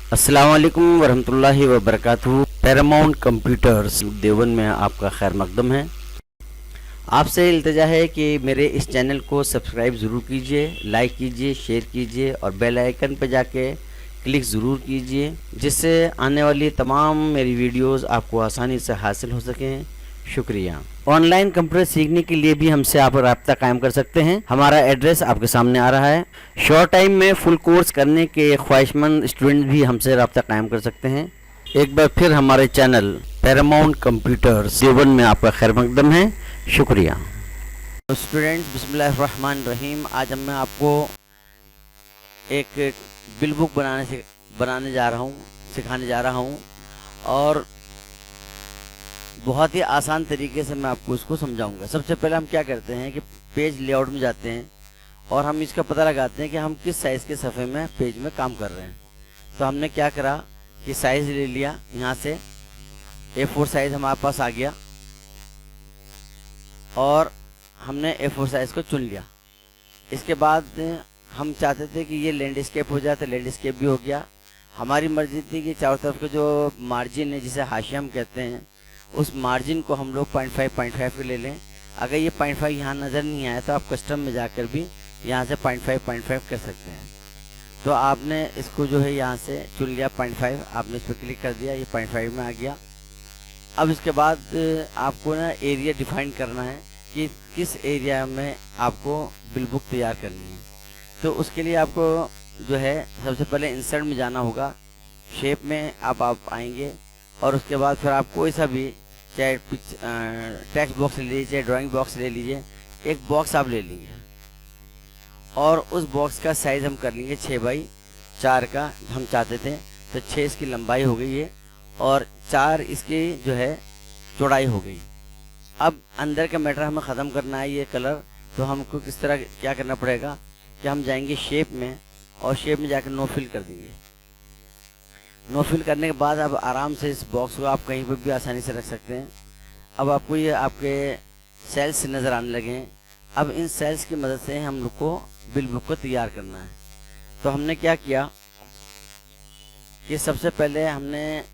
अस्सलाम वालेकुम वरहमतुल्लाहि वबरकातुहू। पैरामाउंट कंप्यूटर्स देवन में आपका खैर मकदम है। आपसे इल्तिजा है कि मेरे इस चैनल को सब्सक्राइब ज़रूर कीजिए, लाइक कीजिए, शेयर कीजिए और बेल आइकन पर जाके क्लिक ज़रूर कीजिए, जिससे आने वाली तमाम मेरी वीडियोस आपको आसानी से हासिल हो सकें। शुक्रिया। ऑनलाइन कंप्यूटर सीखने के लिए भी हमसे आप रब्ता कायम कर सकते हैं। हमारा एड्रेस आपके सामने आ रहा है। शॉर्ट टाइम में फुल कोर्स करने के ख्वाहिशमंद स्टूडेंट भी हमसे रब्ता कायम कर सकते हैं। एक बार फिर हमारे चैनल पैरामाउंट कंप्यूटर्स देवन में आपका खैर मकदम है। शुक्रिया। स्टूडेंट बिस्मिल्लाहिर्रहमानिर्रहीम। आज मैं आपको एक बिल बुक बनाने जा रहा हूँ, सिखाने जा रहा हूँ और बहुत ही आसान तरीके से मैं आपको इसको समझाऊंगा। सबसे पहले हम क्या करते हैं कि पेज लेआउट में जाते हैं और हम इसका पता लगाते हैं कि हम किस साइज़ के सफ़े में पेज में काम कर रहे हैं। तो हमने क्या करा कि साइज़ ले लिया, यहाँ से A4 साइज़ हमारे पास आ गया और हमने A4 साइज़ को चुन लिया। इसके बाद हम चाहते थे कि ये लैंडस्केप हो जाए, तो लैंडस्केप भी हो गया। हमारी मर्जी थी कि चारों तरफ के जो मार्जिन है, जिसे हाशिया हम कहते हैं, उस मार्जिन को हम लोग 0.5 के ले लें। अगर ये 0.5 यहाँ नज़र नहीं आया तो आप कस्टम में जाकर भी यहाँ से 0.5 कर सकते हैं। तो आपने इसको जो है यहाँ से चुन लिया 0.5, आपने इस पर क्लिक कर दिया, ये 0.5 में आ गया। अब इसके बाद आपको ना एरिया डिफाइन करना है कि किस एरिया में आपको बिल बुक तैयार करनी है। तो उसके लिए आपको जो है सबसे पहले इंसर्ट में जाना होगा। शेप में आप आएंगे और उसके बाद फिर आप कोई सा भी, चाहे टेक्स्ट बॉक्स ले लीजिए, चाहे ड्राइंग बॉक्स ले लीजिए, एक बॉक्स आप ले लीजिए और उस बॉक्स का साइज़ हम कर लेंगे 6x4 का हम चाहते थे। तो 6 इसकी लंबाई हो गई है और 4 इसकी जो है चौड़ाई हो गई। अब अंदर का मैटर हमें ख़त्म करना है, ये कलर। तो हमको किस तरह क्या करना पड़ेगा कि हम जाएंगे शेप में और शेप में जाकर नो फिल कर देंगे। नो फिल करने के बाद अब आराम से इस बॉक्स को आप कहीं पर भी आसानी से रख सकते हैं। अब आपको ये आपके सेल्स नज़र आने लगे हैं। अब इन सेल्स की मदद से हम लोग को बिल बुक को तैयार करना है। तो हमने क्या किया कि सबसे पहले हमने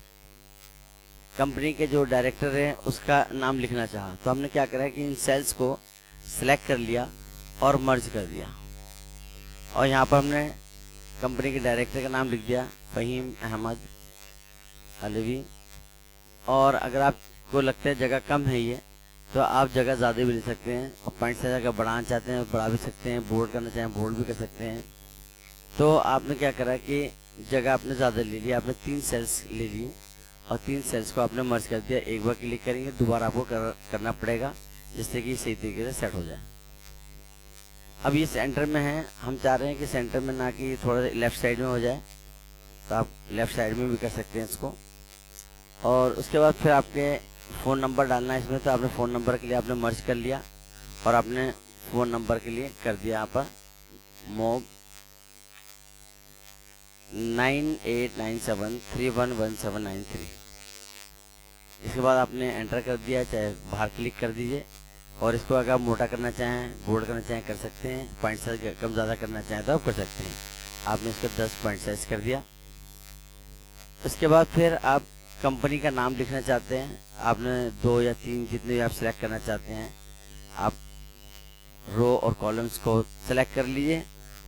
कंपनी के जो डायरेक्टर हैं उसका नाम लिखना चाहा। तो हमने क्या करा कि इन सेल्स को सिलेक्ट कर लिया और मर्ज कर दिया और यहाँ पर हमने कंपनी के डायरेक्टर का नाम लिख दिया, फ़हीम अहमद अलवी। और अगर आपको लगता है जगह कम है ये, तो आप जगह ज़्यादा भी ले सकते हैं और पॉइंट से अगर बढ़ाना चाहते हैं बढ़ा भी सकते हैं, बोल्ड करना चाहें बोल्ड भी कर सकते हैं। तो आपने क्या करा कि जगह आपने ज़्यादा ले ली, आपने 3 सेल्स ले ली और 3 सेल्स को आपने मर्ज कर दिया। एक बार क्लिक करेंगे, दोबारा आपको करना पड़ेगा जिससे कि सही तरीके से सेट हो जाए। अब ये सेंटर में है, हम चाह रहे हैं कि सेंटर में ना कि थोड़ा लेफ़्ट साइड में हो जाए, तो आप लेफ़्ट साइड में भी कर सकते हैं इसको। और उसके बाद फिर आपके फ़ोन नंबर डालना है इसमें। तो आपने फ़ोन नंबर के लिए आपने मर्ज कर लिया और आपने फ़ोन नंबर के लिए कर दिया यहाँ पर मोब 9897311793। इसके बाद आपने एंटर कर दिया, चाहे बाहर क्लिक कर दीजिए। और इसको अगर आप मोटा करना चाहें, बोल्ड करना चाहें कर सकते हैं, पॉइंट साइज कम ज़्यादा करना चाहें तो आप कर सकते हैं। आपने इसको 10 पॉइंट साइज कर दिया। उसके बाद फिर आप कंपनी का नाम लिखना चाहते हैं, आपने 2 या 3 जितने भी आप सेलेक्ट करना चाहते हैं, आप रो और कॉलम्स को सेलेक्ट कर लीजिए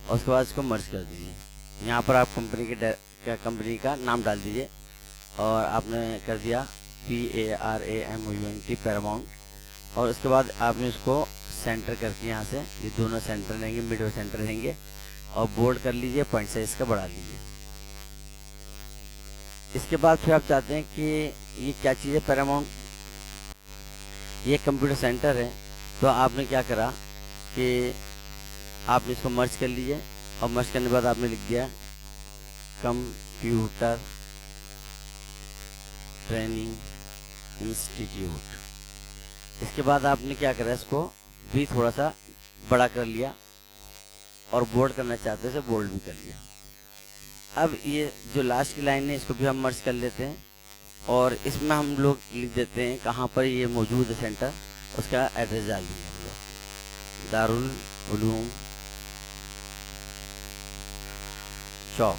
और उसके बाद इसको मर्ज कर दीजिए। यहाँ पर आप कंपनी का नाम डाल दीजिए और आपने कर दिया PARAMOUNT पैरामाउंट। और उसके बाद आपने इसको सेंटर करके यहाँ से ये दोनों सेंटर रहेंगे, मिडल सेंटर रहेंगे और बोल्ड कर लीजिए, पॉइंट साइज का बढ़ा लीजिए। इसके बाद फिर आप चाहते हैं कि ये क्या चीज़ है, पैरामाउंट ये कंप्यूटर सेंटर है। तो आपने क्या करा कि आपने इसको मर्ज कर लीजिए और मर्ज करने के बाद आपने लिख दिया कंप्यूटर ट्रेनिंग इंस्टीट्यूट। इसके बाद आपने क्या करा, इसको भी थोड़ा सा बड़ा कर लिया और बोल्ड करना चाहते थे बोल्ड भी कर लिया। अब ये जो लास्ट की लाइन है इसको भी हम मर्ज कर लेते हैं और इसमें हम लोग लिख देते हैं कहाँ पर ये मौजूद है सेंटर, उसका एड्रेस डाल देंगे हम लोग, दारुल उलूम चौक।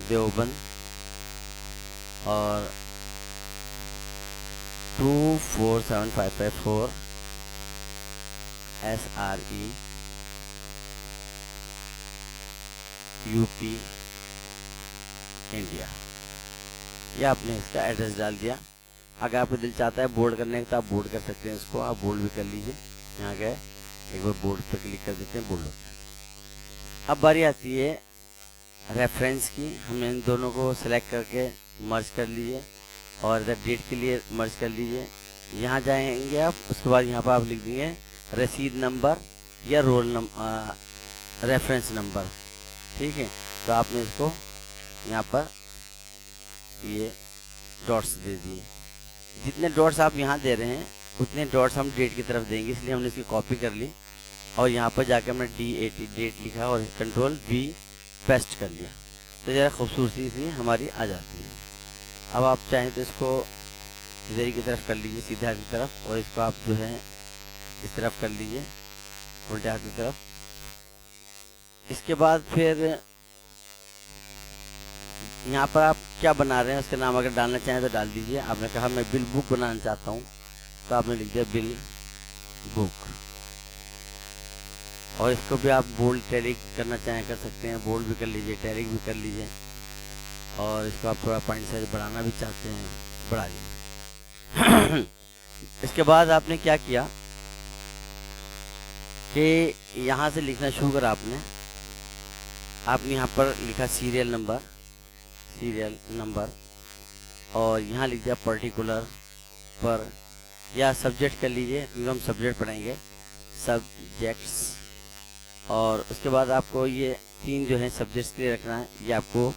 देवबंद, और 247554 SRE UP इंडिया। यह आपने इसका एड्रेस डाल दिया। अगर आपको दिल चाहता है बोल्ड करने का तो आप बोल्ड कर सकते हैं, इसको आप बोल्ड भी कर लीजिए। यहाँ गए, एक बार बोल्ड पे क्लिक कर देते हैं, बोल्ड होता है। अब बारी आती है रेफरेंस की। हम इन दोनों को सिलेक्ट करके मर्ज कर लीजिए और इधर डेट के लिए मर्ज कर लीजिए। यहाँ जाएंगे आप, उसके बाद यहाँ पर आप लिख देंगे रसीद नंबर या रोल नंबर, रेफरेंस नंबर, ठीक है। तो आपने इसको यहाँ पर ये डॉट्स दे दिए। जितने डॉट्स आप यहाँ दे रहे हैं उतने डॉट्स हम डेट की तरफ देंगे, इसलिए हमने इसकी कॉपी कर ली और यहाँ पर जाकर हमने DAT डेट लिखा और कंट्रोल V पेस्ट कर लिया। तो ज़रा खूबसूरती सी हमारी आ जाती है। अब आप चाहें तो इसको इधर की तरफ कर लीजिए, सीधे हाथ की तरफ, और इसको आप जो है इस तरफ कर लीजिए, उल्टे हाथ की तरफ। इसके बाद फिर यहाँ पर आप क्या बना रहे हैं उसका नाम अगर डालना चाहें तो डाल दीजिए। आपने कहा मैं बिल बुक बनाना चाहता हूँ, तो आपने लिख दिया बिल बुक। और इसको भी आप बोल्ड टैलिक करना चाहें कर सकते हैं, बोल्ड भी कर लीजिए, टैलिक भी कर लीजिए। और इसको आप थोड़ा पॉइंट साइज बढ़ाना भी चाहते हैं, बढ़ा लीजिए। इसके बाद आपने क्या किया कि यहाँ से लिखना शुरू करा आपने यहाँ पर लिखा सीरियल नंबर, और यहाँ लिख दिया पर्टिकुलर पर, या सब्जेक्ट कर लीजिए क्योंकि हम सब्जेक्ट पढ़ेंगे, सब्जेक्ट्स। और उसके बाद आपको ये 3 जो है सब्जेक्ट्स के लिए रखना है। ये आपको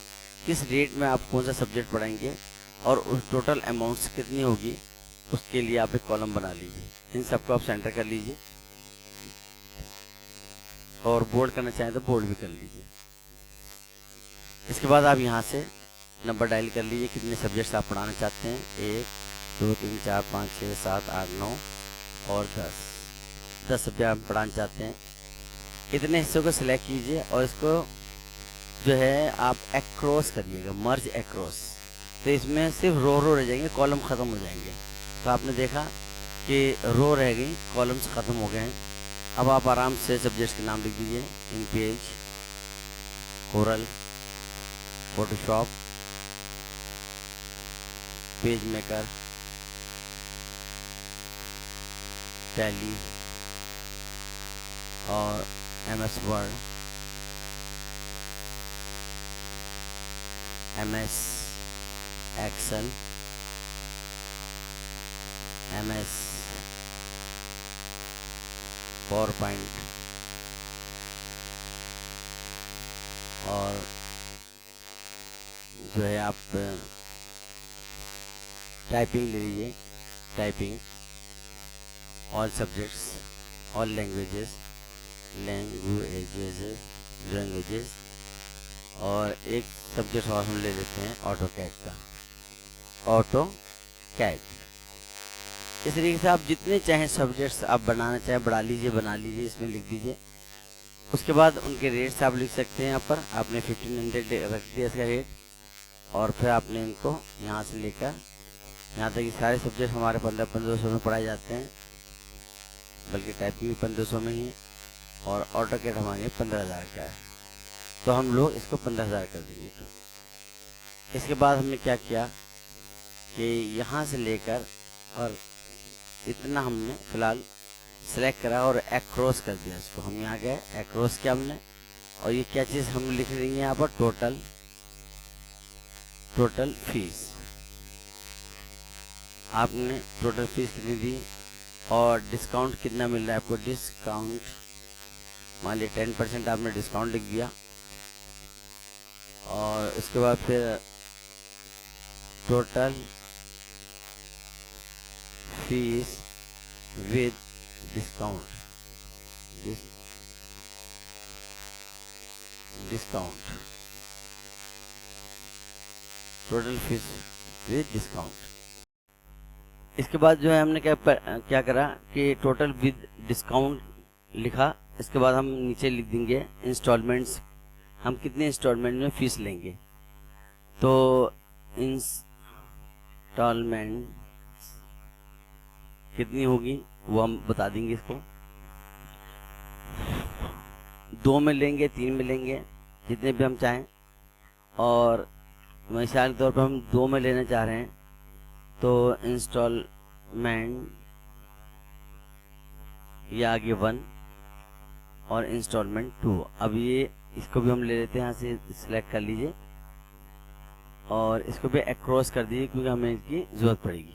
किस रेट में आप कौन सा सब्जेक्ट पढ़ाएंगे और उस टोटल अमाउंट्स कितनी होगी, उसके लिए आप एक कॉलम बना लीजिए। इन सबको आप सेंटर कर लीजिए और बोल्ड करना चाहें तो बोल्ड भी कर लीजिए। इसके बाद आप यहाँ से नंबर डायल कर लीजिए, कितने सब्जेक्ट्स आप पढ़ाना चाहते हैं, 1 2 3 4 5 6 7 8 9 और 10 सब्जेक्ट आप पढ़ाना चाहते हैं। इतने हिस्सों को सिलेक्ट कीजिए और इसको जो है आप एक्रॉस करिएगा, मर्ज एक्रॉस। तो इसमें सिर्फ रो रह जाएंगे, कॉलम ख़त्म हो जाएंगे। तो आपने देखा कि रो रह गई, कॉलम्स ख़त्म हो गए हैं। अब आप आराम से सब्जेक्ट्स के नाम लिख दीजिए, InPage, oral, Photoshop, PageMaker, Tally और MS Word, MS Excel, MS PowerPoint, और जो है आप टाइपिंग ले लीजिए, typing, all subjects, all languages, और एक सब्जेक्ट और हम ले लेते हैं ऑटो कैड का, ऑटो कैड। इस तरीके से आप जितने चाहें सब्जेक्ट्स आप बनाना चाहें बढ़ा लीजिए, बना लीजिए, इसमें लिख दीजिए। उसके बाद उनके रेट्स आप लिख सकते हैं। यहाँ पर आपने 1500 रख दिया इसका रेट, और फिर आपने इनको यहाँ से लेकर यहाँ तक कि सारे सब्जेक्ट हमारे 1500 में पढ़ाए जाते हैं, बल्कि टाइपिंग भी 1500 में ही, और ऑटो कैड हमारे 15,000 का है। तो हम लोग इसको 15,000 कर देंगे। इसके बाद हमने क्या किया कि यहाँ से लेकर और इतना हमने फिलहाल सेलेक्ट करा और एक्रॉस कर दिया इसको। हम यहाँ गए, एक्रॉस किया हमने, और ये क्या चीज़ हम लिख देंगे यहाँ पर, टोटल फीस। आपने टोटल फीस कितनी दी और डिस्काउंट कितना मिल रहा है आपको, डिस्काउंट मान लीजिए 10% आपने डिस्काउंट लिख दिया। और उसके बाद फिर total fees with discount, total fees with discount. इसके बाद जो है हमने क्या करा कि टोटल विद डिस्काउंट लिखा। इसके बाद हम नीचे लिख देंगे इंस्टॉलमेंट्स, हम कितने इंस्टॉलमेंट में फीस लेंगे। तो इंस्टॉलमेंट कितनी होगी वो हम बता देंगे। इसको 2 में लेंगे, 3 में लेंगे, जितने भी हम चाहें। और मिसाल के तौर पर हम 2 में लेना चाह रहे हैं, तो इंस्टॉलमेंट ये आगे 1 और इंस्टॉलमेंट 2। अब ये इसको भी हम ले लेते हैं, यहाँ से सिलेक्ट कर लीजिए और इसको भी अक्रॉस कर दीजिए क्योंकि हमें इसकी जरूरत पड़ेगी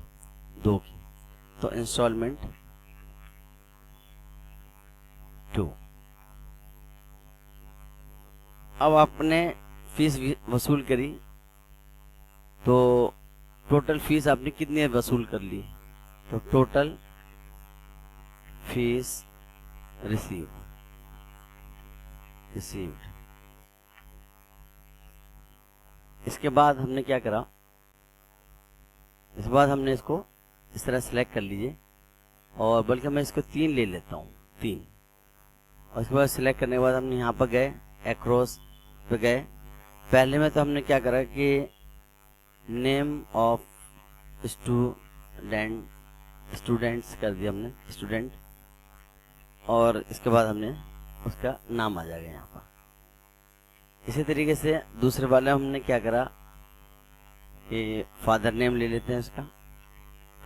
2 की। तो इंस्टॉलमेंट 2। अब आपने फीस वसूल करी, तो टोटल फीस आपने कितनी वसूल कर ली? तो टोटल फीस रिसीव्ड। इसके बाद हमने क्या करा, इसके बाद हमने इसको इस तरह सेलेक्ट कर लीजिए, और बल्कि मैं इसको 3 ले लेता हूँ, 3। और उसके बाद सिलेक्ट करने के बाद हमने यहाँ पर गए, अक्रॉस पे गए। पहले में तो हमने क्या करा कि नेम ऑफ स्टूडेंट्स कर दिया हमने, स्टूडेंट, और इसके बाद हमने उसका नाम आ जाएगा यहाँ पर। इसी तरीके से दूसरे वाले हमने क्या करा कि फादर नेम ले लेते हैं, उसका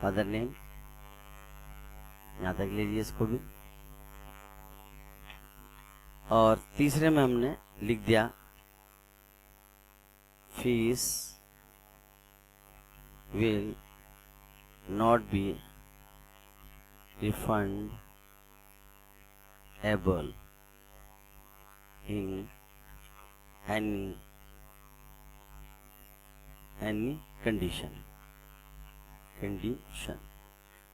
फादर नेम यहाँ तक लीजिए इसको भी। और तीसरे में हमने लिख दिया fees will not be refundable in any condition।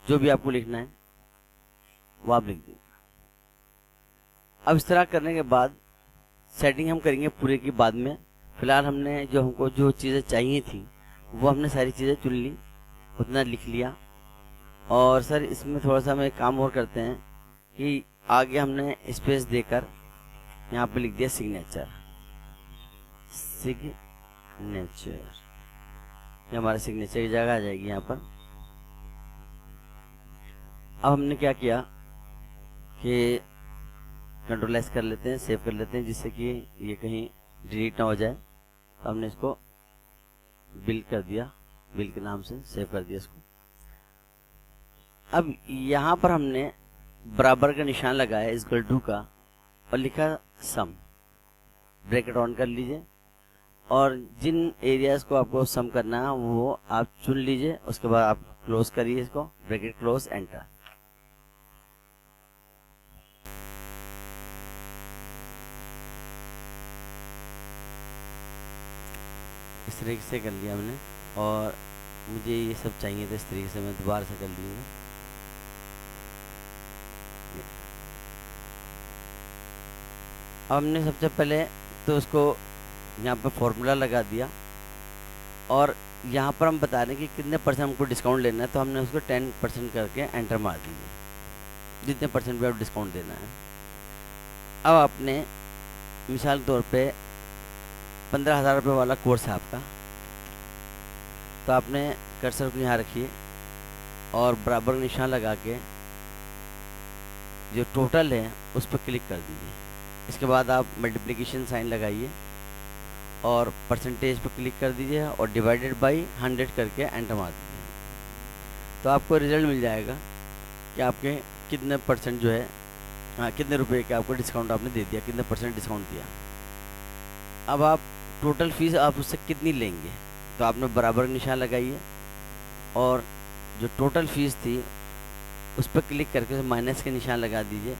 जो भी आपको लिखना है वो आप लिख दीजिए। अब इस तरह करने के बाद सेटिंग हम करेंगे पूरे की बाद में। फिलहाल हमने जो हमको जो चीज़ें चाहिए थी वो हमने सारी चीज़ें चुन ली, उतना लिख लिया। और सर इसमें थोड़ा सा हम एक काम और करते हैं कि आगे हमने स्पेस देकर यहाँ पे लिख दिया सिग्नेचर। ये हमारा सिग्नेचर की जगह आ जाएगी यहाँ पर। अब हमने क्या किया कि कंट्रोल एस कर लेते हैं, सेव कर लेते हैं, जिससे कि ये कहीं डिलीट ना हो जाए। तो हमने इसको बिल कर दिया, बिल के नाम से सेव कर दिया इसको। अब यहाँ पर हमने बराबर का निशान लगाया इक्वल टू का और लिखा सम, ब्रैकेट ऑन कर लीजिए। और जिन एरियाज को आपको सम करना है वो आप चुन लीजिए। उसके बाद आप क्लोज करिए इसको, ब्रैकेट क्लोज, एंटर। इस तरीके से कर लिया हमने। और मुझे ये सब चाहिए था, इस तरीके से मैं दोबारा से कर लूँगा। अब हमने सबसे पहले तो उसको यहाँ पर फॉर्मूला लगा दिया और यहाँ पर हम बता रहे हैं कि कितने परसेंट हमको डिस्काउंट लेना है। तो हमने उसको 10% करके एंटर मार दीजिए, जितने परसेंट भी आप डिस्काउंट देना है। अब आपने मिसाल के तौर पे 15,000 रुपये वाला कोर्स है आपका, तो आपने कर्सर को यहाँ रखिए और बराबर निशान लगा के जो टोटल है उस पर क्लिक कर दीजिए। इसके बाद आप मल्टीप्लिकेशन साइन लगाइए और परसेंटेज पर क्लिक कर दीजिए और डिवाइडेड बाई 100 करके एंटर मार दीजिए। तो आपको रिजल्ट मिल जाएगा कि आपके कितने परसेंट जो है, कितने रुपए के आपको डिस्काउंट आपने दे दिया, कितने परसेंट डिस्काउंट दिया। अब आप टोटल फीस आप उससे कितनी लेंगे, तो आपने बराबर निशान लगाइए और जो टोटल फीस थी उस पर क्लिक करके माइनस के निशान लगा दीजिए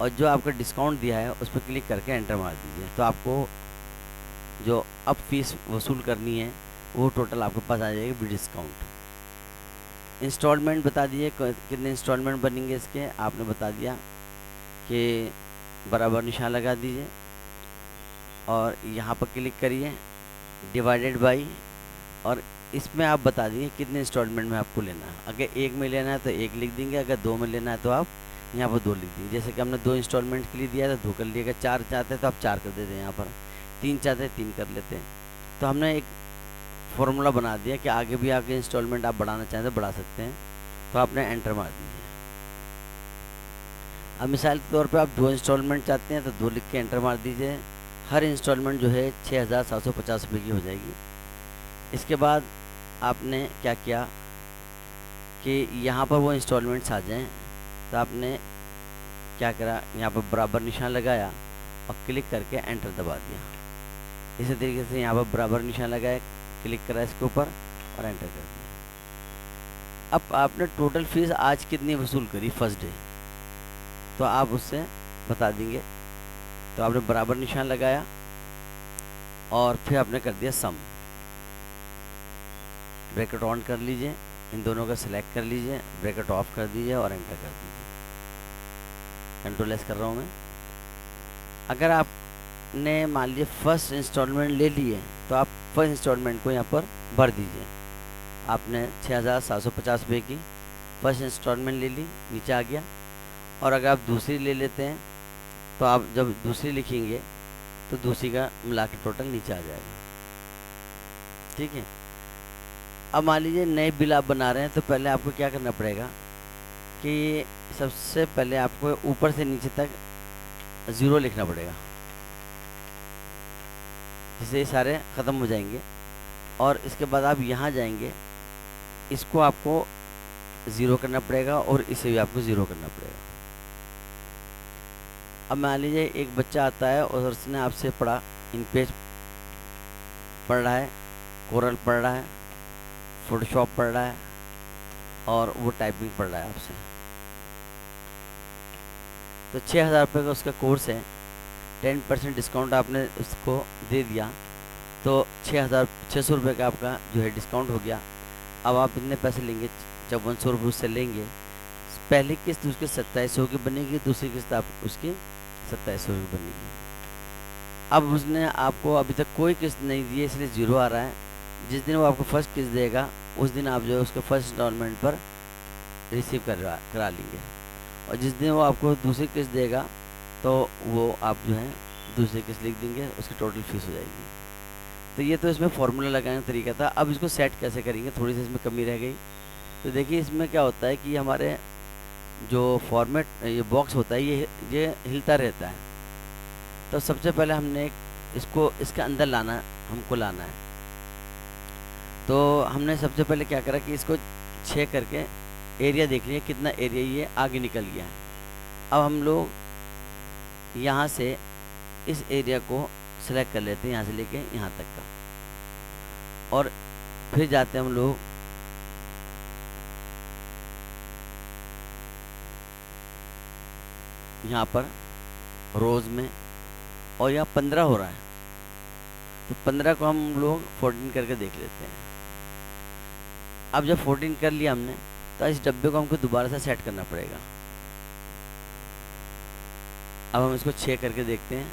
और जो आपका डिस्काउंट दिया है उस पर क्लिक करके एंटर मार दीजिए। तो आपको जो अब फीस वसूल करनी है वो टोटल आपके पास आ जाएगी विद डिस्काउंट। इंस्टॉलमेंट बता दीजिए कितने इंस्टॉलमेंट बनेंगे इसके, आपने बता दिया कि बराबर निशान लगा दीजिए और यहाँ पर क्लिक करिए डिवाइडेड बाई, और इसमें आप बता दीजिए कितने इंस्टॉलमेंट में आपको लेना है। अगर 1 में लेना है तो 1 लिख देंगे, अगर 2 में लेना है तो आप यहाँ पर 2 लिख दीजिए। जैसे कि हमने 2 इंस्टॉलमेंट के लिए दिया है तो 2 कर लिया, अगर 4 चाहते हैं तो आप 4 कर देते हैं, यहाँ पर 3 चाहते हैं 3 कर लेते हैं। तो हमने एक फॉर्मूला बना दिया कि आगे भी आगे इंस्टॉलमेंट आप बढ़ाना चाहें तो बढ़ा सकते हैं, तो आपने एंटर मार दीजिए। अब मिसाल के तौर पे आप 2 इंस्टॉलमेंट चाहते हैं तो 2 लिख के एंटर मार दीजिए। हर इंस्टॉलमेंट जो है 6,750 रुपये की हो जाएगी। इसके बाद आपने क्या किया कि यहाँ पर वो इंस्टॉलमेंट्स आ जाएं, तो आपने क्या करा, यहाँ पर बराबर निशान लगाया और क्लिक करके एंटर दबा दिया। इसी तरीके से यहाँ पर बराबर निशान लगाया, क्लिक करा इसके ऊपर और एंटर कर दिया। अब आपने टोटल फीस आज कितनी वसूल करी फर्स्ट डे, तो आप उससे बता देंगे। तो आपने बराबर निशान लगाया और फिर आपने कर दिया सम, ब्रैकेट ऑन कर लीजिए, इन दोनों का सिलेक्ट कर लीजिए, ब्रैकेट ऑफ कर दीजिए और एंटर कर दीजिए। कंट्रोल एस कर रहा हूँ मैं। अगर आपने मान लीजिए फर्स्ट इंस्टॉलमेंट ले लिए तो आप फर्स्ट इंस्टॉलमेंट को यहाँ पर भर दीजिए। आपने 6,750 रुपये की फर्स्ट इंस्टॉलमेंट ले ली, नीचे आ गया। और अगर आप दूसरी ले लेते हैं तो आप जब दूसरी लिखेंगे तो दूसरी का मिला के टोटल नीचे आ जाएगा। ठीक है। अब मान लीजिए नए बिल आप बना रहे हैं तो पहले आपको क्या करना पड़ेगा कि सबसे पहले आपको ऊपर से नीचे तक 0 लिखना पड़ेगा, जिससे ये सारे ख़त्म हो जाएंगे। और इसके बाद आप यहाँ जाएंगे, इसको आपको 0 करना पड़ेगा और इसे भी आपको 0 करना पड़ेगा। अब मान लीजिए एक बच्चा आता है और उसने आपसे पढ़ा, इन पेज पढ़ रहा है, कोरल पढ़ रहा है, फोटोशॉप पढ़ रहा है और वो टाइपिंग पढ़ रहा है आपसे। तो 6,000 रुपये का उसका कोर्स है, 10% डिस्काउंट आपने उसको दे दिया, तो 6,600 रुपये का आपका जो है डिस्काउंट हो गया। अब आप इतने पैसे लेंगे, 5400 रुपये उससे लेंगे। पहली किस्त उसकी 2700 की बनेगी, दूसरी किस्त आप उसकी 2700 की बनेगी। अब उसने आपको अभी तक कोई किस्त नहीं दी है, इसलिए 0 आ रहा है। जिस दिन वो आपको फर्स्ट किस्त देगा उस दिन आप जो है उसके फर्स्ट इंस्टॉलमेंट पर रिसीव करा लेंगे, और जिस दिन वो आपको दूसरी किस्त देगा तो वो आप जो है दूसरी किस्त लिख देंगे, उसकी टोटल फीस हो जाएगी। तो ये तो इसमें फार्मूला लगाने का तरीका था। अब इसको सेट कैसे करेंगे, थोड़ी सी इसमें कमी रह गई। तो देखिए इसमें क्या होता है कि हमारे जो फॉर्मेट ये बॉक्स होता है ये हिलता रहता है। तो सबसे पहले हमने इसको इसके अंदर हमको लाना है। तो हमने सबसे पहले क्या करा कि इसको 6 करके एरिया देख लिया, कितना एरिया ये आगे निकल गया है। अब हम लोग यहाँ से इस एरिया को सेलेक्ट कर लेते हैं, यहाँ से लेके यहाँ तक का, और फिर जाते हैं हम लोग यहाँ पर रोज़ में, और यहाँ 15 हो रहा है तो 15 को हम लोग 14 करके देख लेते हैं। अब जब 14 कर लिया हमने तो इस डब्बे को हमको दोबारा से सेट करना पड़ेगा। अब हम इसको 6 करके देखते हैं,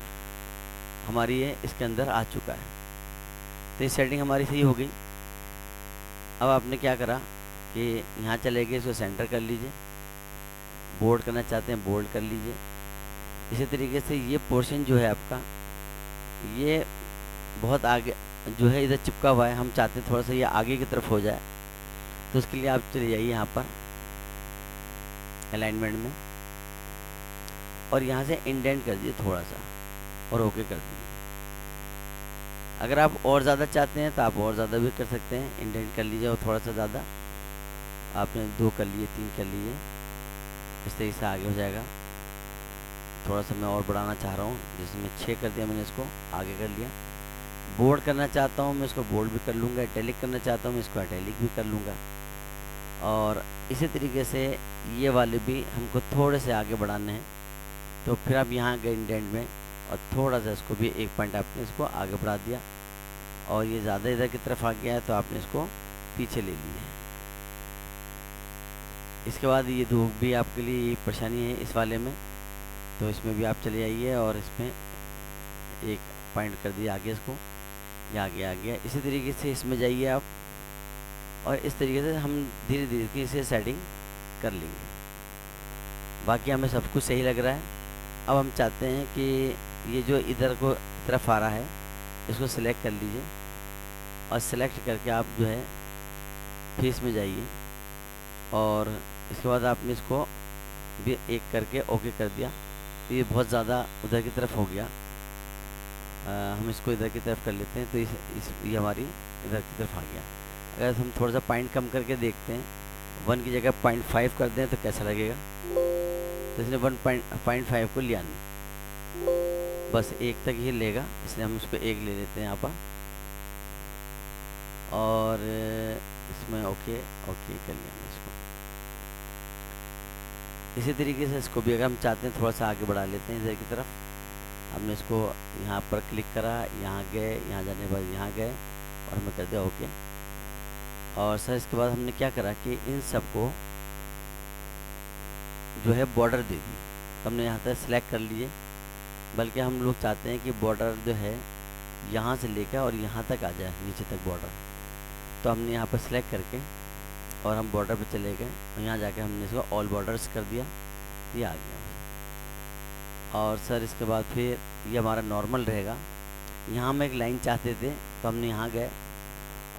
हमारी ये इसके अंदर आ चुका है। तो ये सेटिंग हमारी सही हो गई। अब आपने क्या करा कि यहाँ चले गए, इसको सेंटर कर लीजिए, बोल्ड करना चाहते हैं बोल्ड कर लीजिए। इसी तरीके से ये पोर्शन जो है आपका ये बहुत आगे जो है इधर चिपका हुआ है, हम चाहते हैं थोड़ा सा ये आगे की तरफ हो जाए। तो उसके लिए आप चले जाइए यहाँ पर अलाइनमेंट में और यहाँ से इंडेंट कर दीजिए थोड़ा सा और ओके कर दीजिए। अगर आप और ज़्यादा चाहते हैं तो आप और ज़्यादा भी कर सकते हैं, इंडेंट कर लीजिए और थोड़ा सा ज़्यादा, आपने 2 कर लिए 3 कर लिए, इस तरीके से आगे हो जाएगा। थोड़ा सा मैं और बढ़ाना चाह रहा हूँ, जिसमें 6 कर दिया मैंने, इसको आगे कर लिया। बोल्ड करना चाहता हूँ मैं इसको बोल्ड भी कर लूँगा, इटैलिक करना चाहता हूँ मैं इसको इटैलिक भी कर लूँगा। और इसी तरीके से ये वाले भी हमको थोड़े से आगे बढ़ाने हैं। तो फिर आप यहाँ गए इंडेंट में और थोड़ा सा इसको भी 1 पॉइंट आपने इसको आगे बढ़ा दिया, और ये ज़्यादा इधर की तरफ आ गया है तो आपने इसको पीछे ले लिया है। इसके बाद ये धूप भी आपके लिए परेशानी है इस वाले में, तो इसमें भी आप चले जाइए और इसमें 1 पॉइंट कर दिया आगे, इसको ये आगे आ गया। इसी तरीके से इसमें जाइए आप, और इस तरीके से हम धीरे धीरे इसे सेटिंग कर लेंगे। बाकी हमें सब कुछ सही लग रहा है। अब हम चाहते हैं कि ये जो इधर को तरफ आ रहा है इसको सिलेक्ट कर लीजिए, और सेलेक्ट करके आप जो है फेस में जाइए और इसके बाद आपने इसको भी एक करके ओके कर दिया। तो ये बहुत ज़्यादा उधर की तरफ हो गया। हम इसको इधर की तरफ कर लेते हैं तो ये हमारी इधर की तरफ आ गया। अगर हम थोड़ा सा पॉइंट कम करके देखते हैं, 1 की जगह 0.5 कर दें तो कैसा लगेगा। तो इसने 1.5 को लिया नहीं, बस 1 तक ही लेगा, इसलिए हम उसको 1 ले लेते हैं यहाँ पर और इसमें ओके कर लिया हमने इसको। इसी तरीके से इसको भी अगर हम चाहते हैं थोड़ा सा आगे बढ़ा लेते हैं इधर की तरफ। हमने इसको यहाँ पर क्लिक करा, यहाँ गए, यहाँ जाने के बाद यहाँ गए और हमें कर दिया ओके। और सर इसके बाद हमने क्या करा कि इन सबको जो है बॉर्डर दे दी। तो हमने यहाँ तक सिलेक्ट कर लिए, बल्कि हम लोग चाहते हैं कि बॉर्डर जो है यहाँ से लेकर और यहाँ तक आ जाए, नीचे तक बॉर्डर। तो हमने यहाँ पर सिलेक्ट करके और हम बॉर्डर पे चले गए और यहाँ जाके हमने इसको ऑल बॉर्डर्स कर दिया, ये आ गया। और सर इसके बाद फिर ये हमारा नॉर्मल रहेगा। यहाँ हम एक लाइन चाहते थे तो हमने यहाँ गए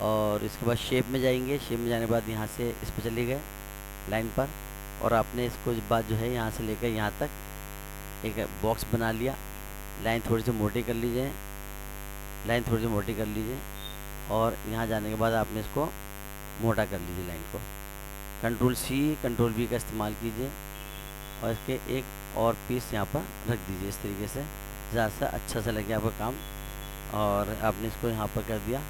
और इसके बाद शेप में जाएंगे। शेप में जाने के बाद यहाँ से इस पर चले गए लाइन पर और आपने इसको बाद जो है यहाँ से लेकर यहाँ तक एक बॉक्स बना लिया। लाइन थोड़ी सी मोटी कर लीजिए, लाइन थोड़ी सी मोटी कर लीजिए और यहाँ जाने के बाद आपने इसको मोटा कर लीजिए लाइन को। Ctrl+C Ctrl+V का इस्तेमाल कीजिए और इसके एक और पीस यहाँ पर रख दीजिए इस तरीके से, ज़्यादा सा अच्छा सा लगे आपका काम। और आपने इसको यहाँ पर कर दिया,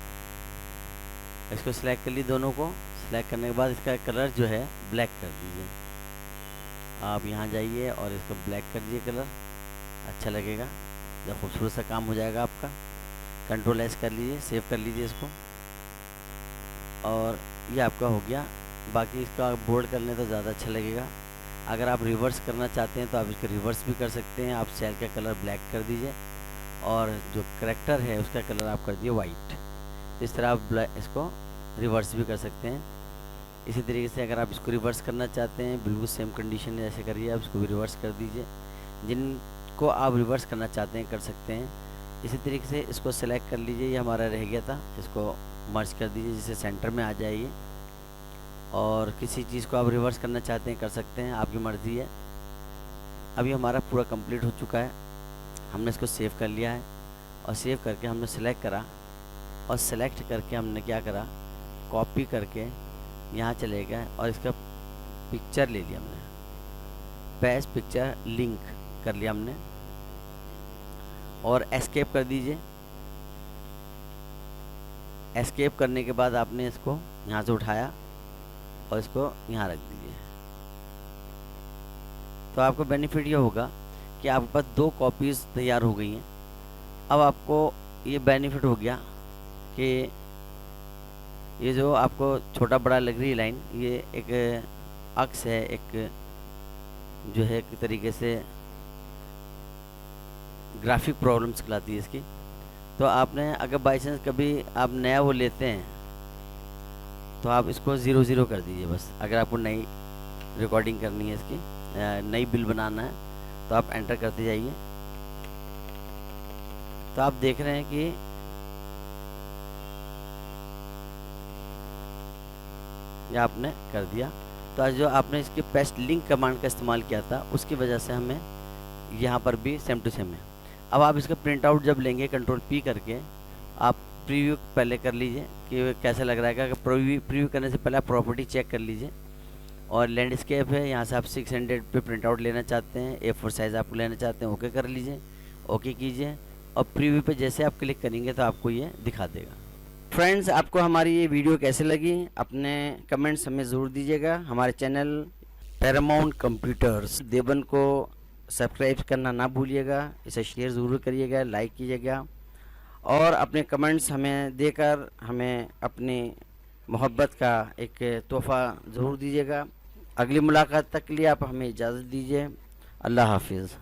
इसको सिलेक्ट कर ली, दोनों को सिलेक्ट करने के बाद इसका कलर जो है ब्लैक कर दीजिए। आप यहाँ जाइए और इसको ब्लैक कर दीजिए, कलर अच्छा लगेगा, जब खूबसूरत सा काम हो जाएगा आपका। Ctrl+S कर लीजिए, सेव कर लीजिए इसको और ये आपका हो गया। बाकी इसका बोल्ड कर लें तो ज़्यादा अच्छा लगेगा। अगर आप रिवर्स करना चाहते हैं तो आप इसका रिवर्स भी कर सकते हैं। आप सेल का कलर ब्लैक कर दीजिए और जो करैक्टर है उसका कलर आप कर दिए वाइट। इस तरह आप इसको रिवर्स भी कर सकते हैं। इसी तरीके से अगर आप इसको रिवर्स करना चाहते हैं, बिल्कुल सेम कंडीशन जैसे करिए, आप इसको भी रिवर्स कर दीजिए। जिनको आप रिवर्स करना चाहते हैं कर सकते हैं। इसी तरीके से इसको सेलेक्ट कर लीजिए, ये हमारा रह गया था, इसको मर्ज कर दीजिए जिससे सेंटर में आ जाइए। और किसी चीज़ को आप रिवर्स करना चाहते हैं कर सकते हैं, आपकी मर्ज़ी है। अभी हमारा पूरा कंप्लीट हो चुका है, हमने इसको सेव कर लिया है और सेव करके हमने सेलेक्ट करा और सेलेक्ट करके हमने क्या करा, कॉपी करके यहाँ चले गए और इसका पिक्चर ले लिया हमने, पेस्ट पिक्चर लिंक कर लिया हमने और एस्केप कर दीजिए। एस्केप करने के बाद आपने इसको यहाँ से उठाया और इसको यहाँ रख दीजिए। तो आपको बेनिफिट ये होगा कि आपके पास 2 कॉपीज़ तैयार हो गई हैं। अब आपको ये बेनिफिट हो गया कि ये जो आपको छोटा बड़ा लग रही है लाइन, ये एक अक्स है, एक जो है एक तरीके से ग्राफिक प्रॉब्लम्स कहलाती है इसकी। तो आपने अगर बाई चांस कभी आप नया वो लेते हैं तो आप इसको 0 कर दीजिए बस। अगर आपको नई रिकॉर्डिंग करनी है इसकी, नई बिल बनाना है तो आप एंटर करते जाइए। तो आप देख रहे हैं कि ये आपने कर दिया। तो आज जो आपने इसके पेस्ट लिंक कमांड का इस्तेमाल किया था उसकी वजह से हमें यहाँ पर भी सेम टू सेम है। अब आप इसका प्रिंट आउट जब लेंगे Ctrl+P करके आप प्रीव्यू पहले कर लीजिए कि कैसा लग रहा है। अगर प्रीव्यू करने से पहले आप प्रॉपर्टी चेक कर लीजिए। और लैंडस्केप है, यहाँ से आप 600 पे प्रिंट आउट लेना चाहते हैं, A4 साइज़ आपको लेना चाहते हैं, ओके कर लीजिए, ओके कीजिए और प्रीव्यू पे जैसे आप क्लिक करेंगे तो आपको ये दिखा देगा। फ्रेंड्स, आपको हमारी ये वीडियो कैसे लगी अपने कमेंट्स हमें ज़रूर दीजिएगा। हमारे चैनल पैरामाउंट कंप्यूटर्स देवन को सब्सक्राइब करना ना भूलिएगा, इसे शेयर ज़रूर करिएगा, लाइक कीजिएगा और अपने कमेंट्स हमें देकर हमें अपनी मोहब्बत का एक तोहफ़ा ज़रूर दीजिएगा। अगली मुलाकात तक के लिए आप हमें इजाज़त दीजिए। अल्लाह हाफिज़।